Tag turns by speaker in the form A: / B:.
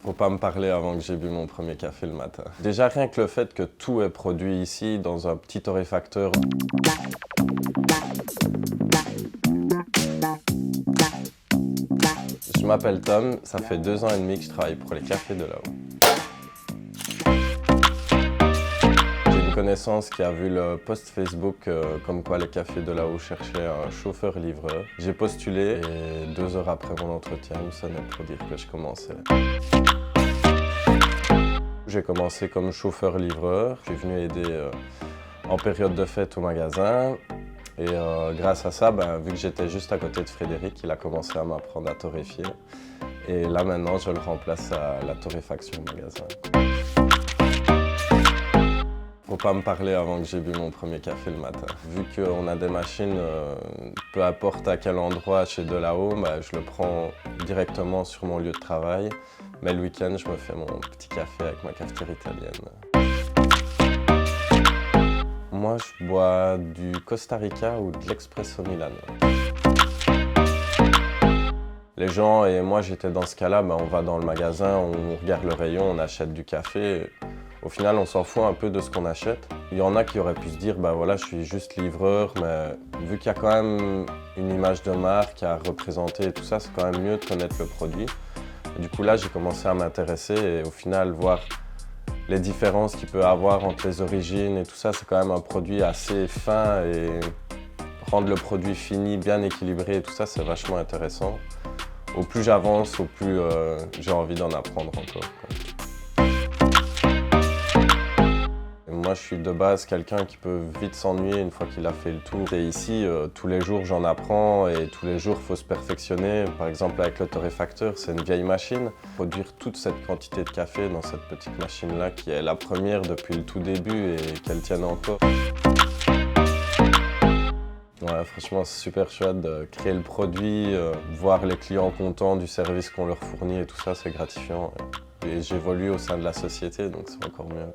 A: Faut pas me parler avant que j'ai bu mon premier café le matin. Déjà rien que le fait que tout est produit ici dans un petit torréfacteur. Je m'appelle Tom, ça fait 2 ans et demi que je travaille pour les cafés de là-haut. J'ai une connaissance qui a vu le post Facebook comme quoi les cafés de là-haut cherchaient un chauffeur-livreur. J'ai postulé et 2 heures après mon entretien, il me sonnait pour dire que je commençais. J'ai commencé comme chauffeur-livreur. Je suis venu aider en période de fête au magasin. Et grâce à ça, vu que j'étais juste à côté de Frédéric, il a commencé à m'apprendre à torréfier. Et là maintenant, je le remplace à la torréfaction au magasin. Faut pas me parler avant que j'ai bu mon premier café le matin. Vu qu'on a des machines, peu importe à quel endroit chez De La Haut, je le prends directement sur mon lieu de travail. Mais le week-end, je me fais mon petit café avec ma cafetière italienne. Moi, je bois du Costa Rica ou de l'Espresso Milano. Les gens et moi, j'étais dans ce cas-là, on va dans le magasin, on regarde le rayon, on achète du café. Au final, on s'en fout un peu de ce qu'on achète. Il y en a qui auraient pu se dire, voilà, je suis juste livreur, mais vu qu'il y a quand même une image de marque à représenter et tout ça, c'est quand même mieux de connaître le produit. Et du coup, là, j'ai commencé à m'intéresser et au final, voir les différences qu'il peut y avoir entre les origines et tout ça, c'est quand même un produit assez fin et rendre le produit fini, bien équilibré et tout ça, c'est vachement intéressant. Au plus j'avance, au plus j'ai envie d'en apprendre encore. Moi, je suis de base quelqu'un qui peut vite s'ennuyer une fois qu'il a fait le tour. Et ici, tous les jours, j'en apprends et tous les jours, il faut se perfectionner. Par exemple, avec le torréfacteur, c'est une vieille machine. Produire toute cette quantité de café dans cette petite machine-là, qui est la première depuis le tout début et qu'elle tienne encore. Ouais, franchement, c'est super chouette de créer le produit, voir les clients contents du service qu'on leur fournit et tout ça, c'est gratifiant. Et j'évolue au sein de la société, donc c'est encore mieux.